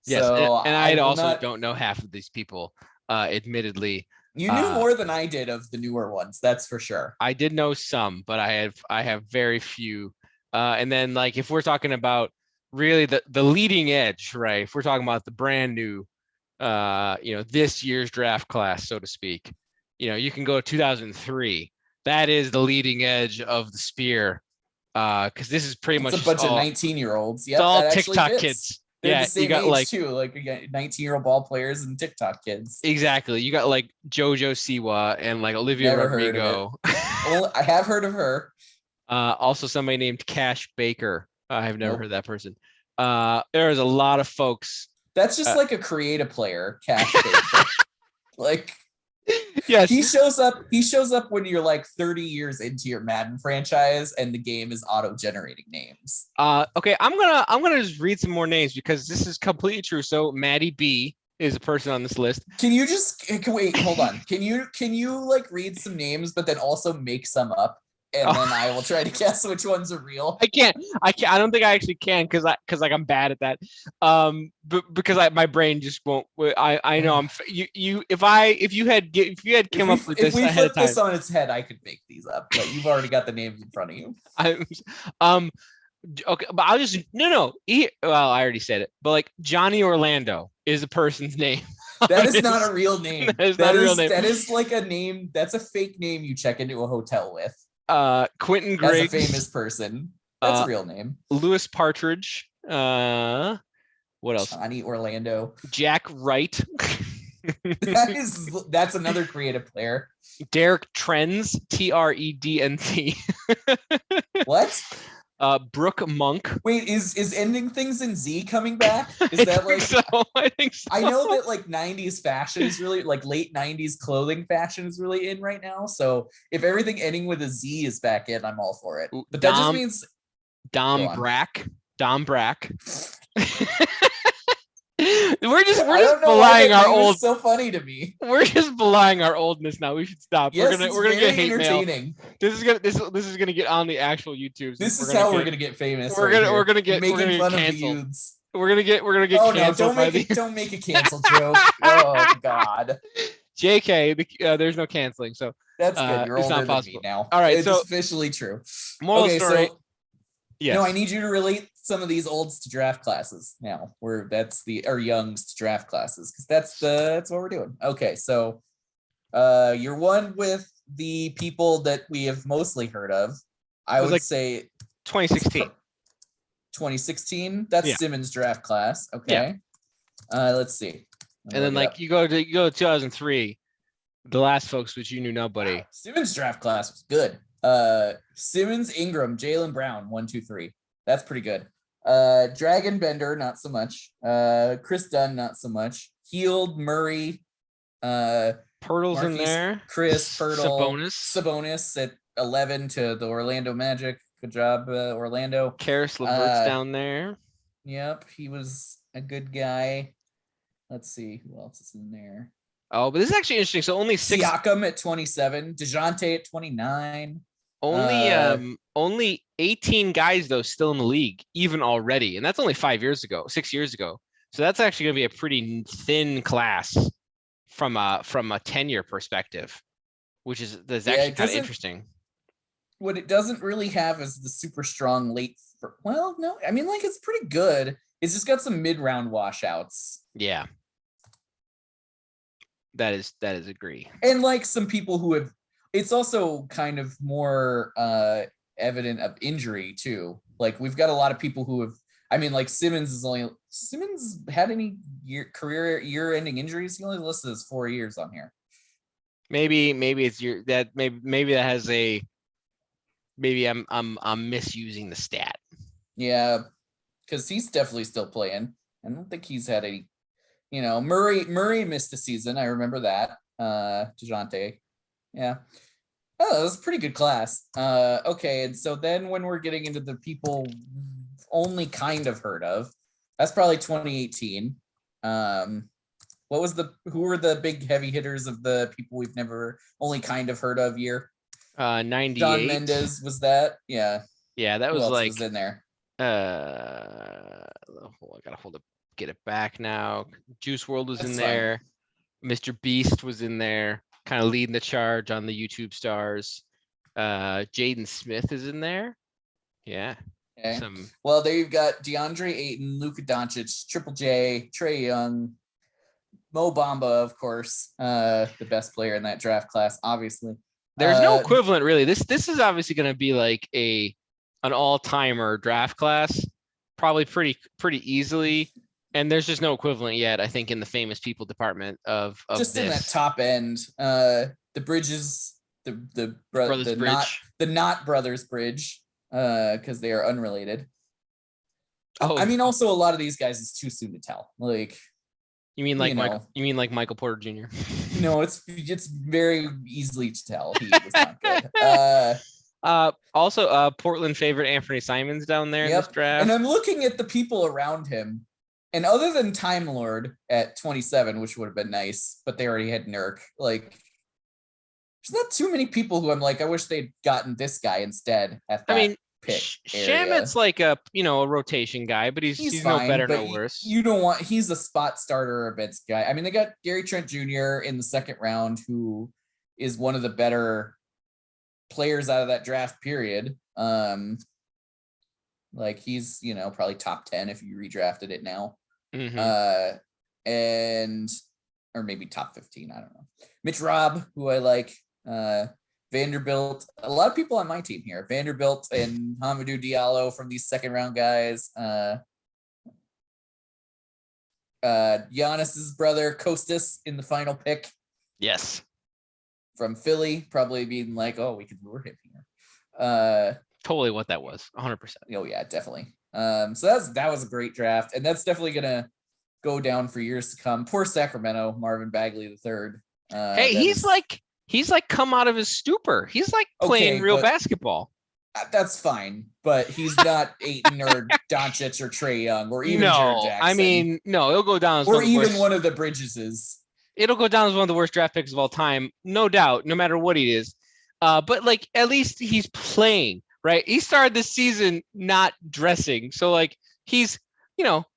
Yes, so and I also don't know half of these people, admittedly. You knew more than I did of the newer ones, that's for sure. I did know some, but I have very few. And then like if we're talking about really the leading edge, right? If we're talking about the brand new, this year's draft class, so to speak, you can go 2003. That is the leading edge of the spear, because this is pretty much a bunch of 19-year-olds. Yeah, all TikTok kids. They're the same you got age too, like we got 19-year-old ball players and TikTok kids. Exactly. You got like JoJo Siwa and like Olivia Rodrigo. I have heard of her. Also somebody named Cash Baker. I have never heard that person. There's a lot of folks. That's just like a creative player, Cash Baker. Like, yes, he shows up when you're like 30 years into your Madden franchise and the game is auto-generating names. Okay, I'm gonna just read some more names because this is completely true. So Maddie B is a person on this list. Wait, hold on. Can you like read some names but then also make some up? And then I will try to guess which ones are real. I can't. I don't think I actually can because I'm bad at that. Because my brain just won't. I know I'm. If you had come up with this ahead of time. If we flip this on its head, I could make these up. But you've already got the names in front of you. Okay, but I'll just no. Well, I already said it. But like Johnny Orlando is a person's name. That is not a real name. That is not a real name. That is like a name. That's a fake name you check into a hotel with. Quentin Griggs, as a famous person. That's a real name. Louis Partridge. What else? Johnny Orlando. Jack Wright. That's another creative player. Derek Trends, Trednt. What? Brooke Monk. Wait, is ending things in Z coming back? Is that like so? I think so. I know that like 90s fashion is really like late 90s clothing fashion is really in right now. So if everything ending with a Z is back in, I'm all for it. But that just means Dom Brack. We're just belying our old. So funny to me. We're just belying our oldness now. We should stop. Yes, we're gonna get hate mail. This is gonna get on the actual YouTube. This is how we're gonna get famous. We're gonna get canceled. We're gonna get canceled. No, don't make a cancel joke. Oh God. JK, there's no canceling, so that's good. You're older than me now. All right, it's so officially true. Moral story. So, yes. No, I need you to relate some of these olds to draft classes now. Or youngs to draft classes, because that's what we're doing. Okay, so you're one with the people that we have mostly heard of. I would say 2016. 2016. That's Simmons draft class. Okay. Yeah. Let's see. And then like you go to 2003, the last folks which you knew nobody. Wow. Simmons draft class was good. Simmons, Ingram, Jaylen Brown, 1, 2, 3. That's pretty good. Dragon Bender, not so much. Chris Dunn, not so much. Heald, Murray, Pirtle's Marquise, in there. Chris Pirtle, Sabonis at 11 to the Orlando Magic. Good job, Orlando. Karis LeVert's down there. Yep, he was a good guy. Let's see who else is in there. Oh, but this is actually interesting. So only 6. Siakam at 27, DeJounte at 29. Only 18 guys though still in the league, even already, and that's only 6 years ago. So that's actually going to be a pretty thin class from a tenure perspective, that's Yeah, actually it kind of doesn't. interesting. What it doesn't really have is the super strong late. Well, no, I mean, like, it's pretty good. It's just got some mid-round washouts. Yeah, that is agree. And like some people who have, it's also kind of more evident of injury too. Like we've got a lot of people who have, I mean, like Simmons had any career year-ending injuries? He only listed as 4 years on here. Maybe it's maybe that has a maybe I'm misusing the stat. Yeah, because he's definitely still playing. I don't think he's had any. Murray missed the season. I remember that. DeJounte. Yeah. Oh, that was a pretty good class. Okay, and so then when we're getting into the people only kind of heard of, that's probably 2018. Who were the big heavy hitters of the people we've never only kind of heard of year? 98. John Mendez was that? Yeah. Yeah, that Who was else like was in there? I gotta get it back now. Juice World was in That's there. fine. Mr. Beast was in there, kind of leading the charge on the YouTube stars. Jaden Smith is in there. Yeah. Okay. Well, there you've got DeAndre Ayton, Luka Doncic, Triple J, Trae Young, Mo Bamba, of course, the best player in that draft class, obviously. There's no equivalent, really. This is obviously going to be like an all-timer draft class, probably pretty easily. And there's just no equivalent yet, I think, in the famous people department of just this. In that top end. The Bridges, the Brothers Bridge. not Brothers Bridge, because they are unrelated. Oh, I mean, also a lot of these guys is too soon to tell. Like, you mean like Michael Porter Jr.? No, it's very easily to tell he was not good. Also, Portland favorite Anthony Simons down there in this draft. And I'm looking at the people around him, and other than Time Lord at 27, which would have been nice, but they already had Nurk. Like, there's not too many people who I'm like, I wish they'd gotten this guy instead at that pick. Shamit's like a rotation guy, but he's fine, no better, no worse. He's a spot starter or bench guy. I mean, they got Gary Trent Jr. in the second round, who is one of the better players out of that draft period. Like he's, probably top 10 if you redrafted it now. Mm-hmm. Or maybe top 15. I don't know. Mitch Robb, who I like, Vanderbilt, a lot of people on my team here. Vanderbilt and Hamidou Diallo from these second round guys. Giannis's brother Kostas in the final pick. Yes. From Philly, probably being like, oh, we could lure him here. Totally what that was, 100%. Oh yeah, definitely. So that was a great draft, and that's definitely gonna go down for years to come. Poor Sacramento, Marvin Bagley III. Hey, he's like come out of his stupor. He's like playing real basketball. That's fine, but he's not Ayton or Doncic or Trae Young or even Jared Jackson. I mean, no, it'll go down as one of the Bridgeses. It'll go down as one of the worst draft picks of all time, no doubt, no matter what he is. But like at least he's playing, right? He started this season not dressing, so like he's,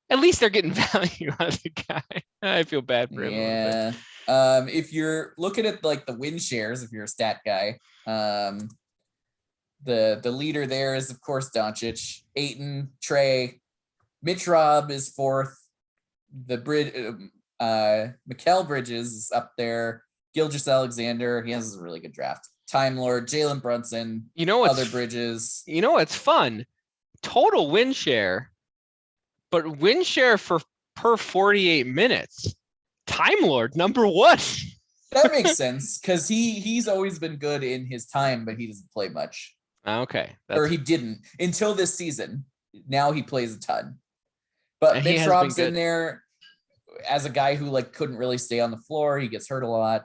at least they're getting value out of the guy. I feel bad for him. Yeah. If you're looking at like the win shares, if you're a stat guy, the leader there is of course Doncic, Ayton, Trae, Mitch Robb is fourth. The Mikal Bridges is up there. Gilgeous Alexander, he has a really good draft. Time Lord, Jalen Brunson, other Bridges. It's fun. Total win share, but win share per 48 minutes. Time Lord, number one. That makes sense because he's always been good in his time, but he doesn't play much. Okay. Or he didn't until this season. Now he plays a ton. But Mitch Robb's in there as a guy who like couldn't really stay on the floor. He gets hurt a lot.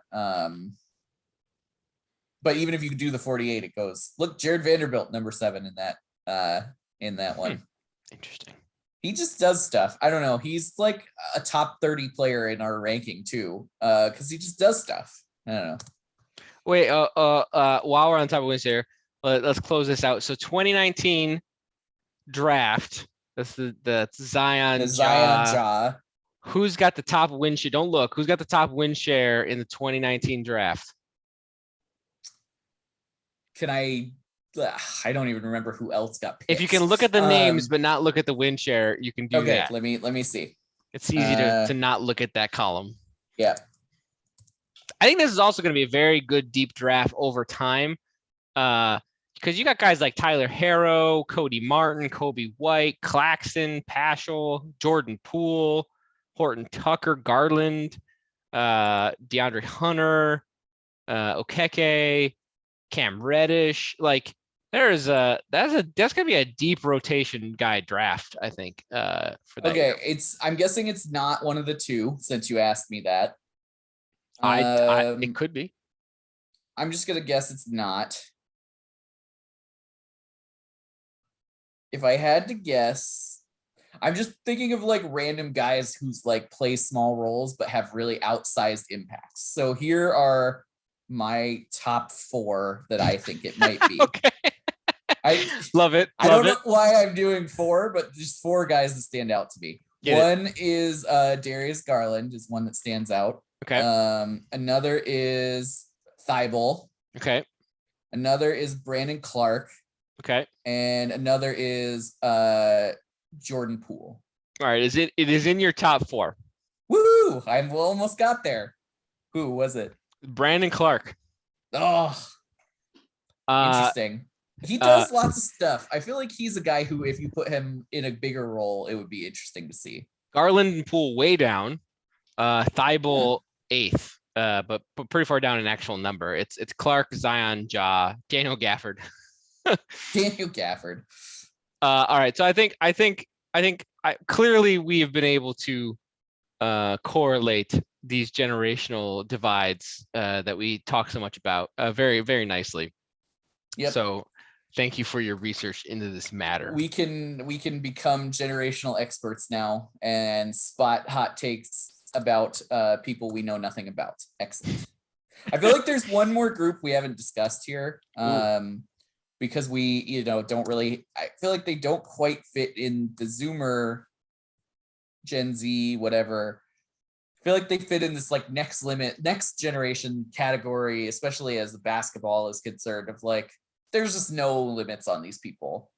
But even if you do the 48, it goes. Look, Jared Vanderbilt, number 7 in that one. Interesting. He just does stuff. I don't know. He's like a top 30 player in our ranking too, because he just does stuff. I don't know. Wait, while we're on top of wins here, Let's close this out. So 2019 draft. That's the The Zion Zion Ja. Jaw. Who's got the top win share? Don't look. Who's got the top win share in the 2019 draft? Can I? I don't even remember who else got picked. If you can look at the names but not look at the win share, you can do okay, that. let me see. It's easy to not look at that column. Yeah. I think this is also going to be a very good deep draft over time. Because you got guys like Tyler Harrow, Cody Martin, Kobe White, Claxton, Paschal, Jordan Poole, Horton Tucker, Garland, DeAndre Hunter, Okeke, Cam Reddish. Like that's gonna be a deep rotation guy draft, I think. For that year. I'm guessing it's not one of the two since you asked me that. It could be. I'm just gonna guess it's not. If I had to guess, I'm just thinking of like random guys who's like play small roles but have really outsized impacts. So here are my top 4 that I think it might be. Okay. I love it. I don't know why I'm doing 4, but just 4 guys that stand out to me. One is Darius Garland is one that stands out. Okay. Another is Thibault. Okay. Another is Brandon Clark. Okay. And another is Jordan Poole. All right. It is in your top 4. Woo! I almost got there. Who was it? Brandon Clark. Oh, interesting. He does lots of stuff. I feel like he's a guy who, if you put him in a bigger role, it would be interesting to see. Garland and Poole way down. Thibault 8th, but pretty far down in actual number. It's Clark, Zion, Ja, Daniel Gafford. Daniel Gafford. All right. So I think clearly we have been able to correlate these generational divides that we talk so much about very, very nicely. Yep. So thank you for your research into this matter. We can become generational experts now and spot hot takes about people we know nothing about. Excellent. I feel like there's one more group we haven't discussed here. Because we, don't really, I feel like they don't quite fit in the Zoomer, Gen Z, whatever. I feel like they fit in this like next generation category, especially as the basketball is concerned, of like, there's just no limits on these people.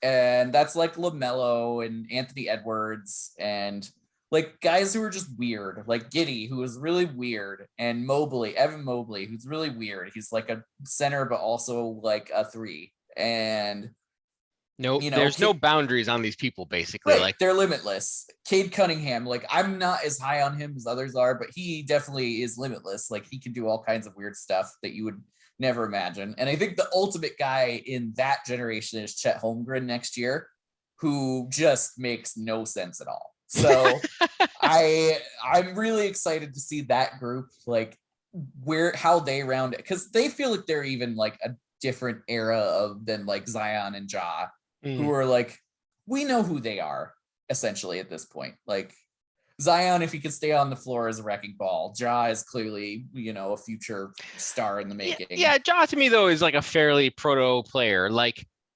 And that's like LaMelo and Anthony Edwards and like guys who are just weird, like Giddey, who is really weird, and Evan Mobley, who's really weird. He's like a center, but also like a 3. And there's no boundaries on these people, basically. Right, like they're limitless. Cade Cunningham, like I'm not as high on him as others are, but he definitely is limitless. Like he can do all kinds of weird stuff that you would never imagine. And I think the ultimate guy in that generation is Chet Holmgren next year, who just makes no sense at all. So I'm really excited to see that group, like how they round it, because they feel like they're even like a different era than like Zion and Ja, who are like, we know who they are essentially at this point. Like Zion, if he could stay on the floor, is a wrecking ball. Ja is clearly, a future star in the making. Yeah, Ja to me though is like a fairly proto player.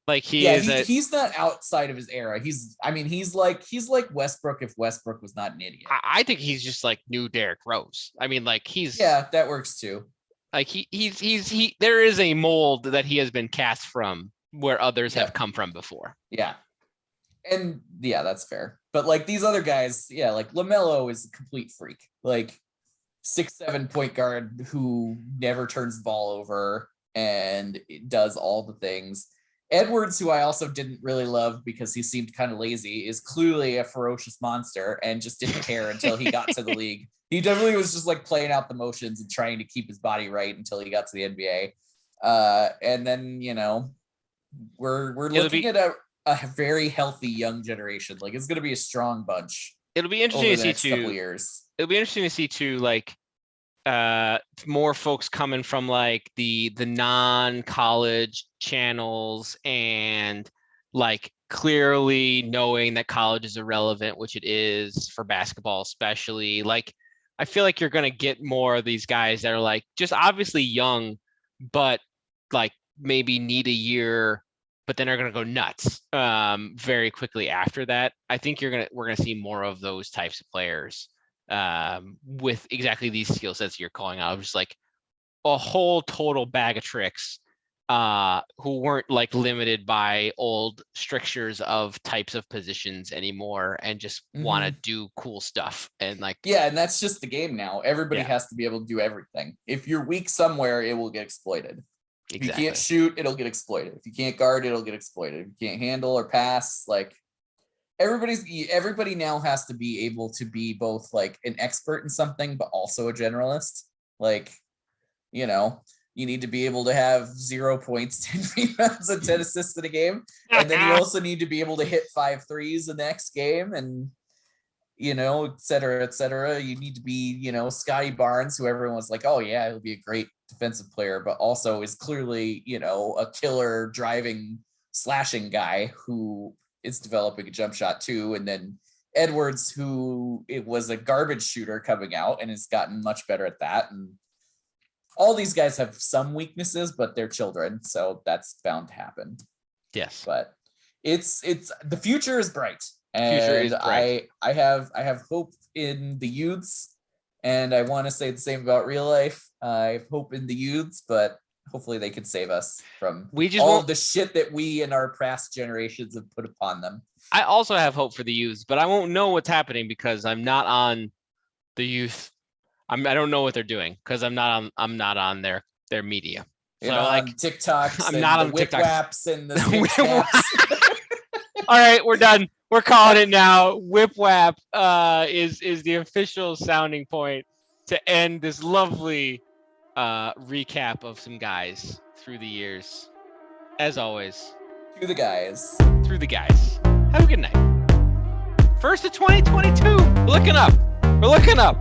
He's not outside of his era. He's like Westbrook if Westbrook was not an idiot. I think he's just like new Derrick Rose. I mean, like that works too. Like there is a mold that he has been cast from where others have come from before. Yeah. And yeah, that's fair. But like these other guys, like LaMelo is a complete freak. Like 6'7" point guard who never turns the ball over and does all the things. Edwards, who I also didn't really love because he seemed kind of lazy, is clearly a ferocious monster and just didn't care until he got to the league. He definitely was just like playing out the motions and trying to keep his body right until he got to the NBA. And then, we're looking at a very healthy young generation. Like it's going to be a strong bunch. It'll be interesting to see couple years. It'll be interesting to see too, like more folks coming from like the non-college channels and like clearly knowing that college is irrelevant, which it is for basketball especially. Like I feel like you're going to get more of these guys that are like just obviously young, but like maybe need a year, but then are going to go nuts very quickly after that. I think we're going to see more of those types of players with exactly these skill sets you're calling out, just like a whole total bag of tricks who weren't like limited by old strictures of types of positions anymore and just want to do cool stuff. And like, yeah, and that's just the game now. Everybody Yeah. has to be able to do everything. If you're weak somewhere, it will get exploited. If you can't shoot, it'll get exploited. If you can't guard, it'll get exploited. If you can't handle or pass, like everybody now has to be able to be both like an expert in something, but also a generalist. Like, you know, you need to be able to have 0 points, 10 rebounds, and 10 assists in a game. And then you also need to be able to hit 5 threes the next game, and, you know, et cetera, et cetera. You need to be, you know, Scotty Barnes, who everyone was like, oh yeah, he'll be a great defensive player, but also is clearly, you know, a killer driving, slashing guy who is developing a jump shot too. And then Edwards, who it was a garbage shooter coming out and has gotten much better at that. And all these guys have some weaknesses, but they're children, so that's bound to happen. Yes. But it's the future is bright. And future is bright. I have hope in the youths, and I want to say the same about real life. I have hope in the youths, but hopefully they can save us from all of the shit that we and our past generations have put upon them. I also have hope for the youths, but I won't know what's happening because I'm not on the youth. I don't know what they're doing because I'm not on their media. So like TikToks, I'm not on the TikTok waps and the All right, we're done. We're calling it now. Whip whap is the official sounding point to end this lovely recap of some guys through the years. As always, through the guys. Have a good night. First of 2022. We're looking up.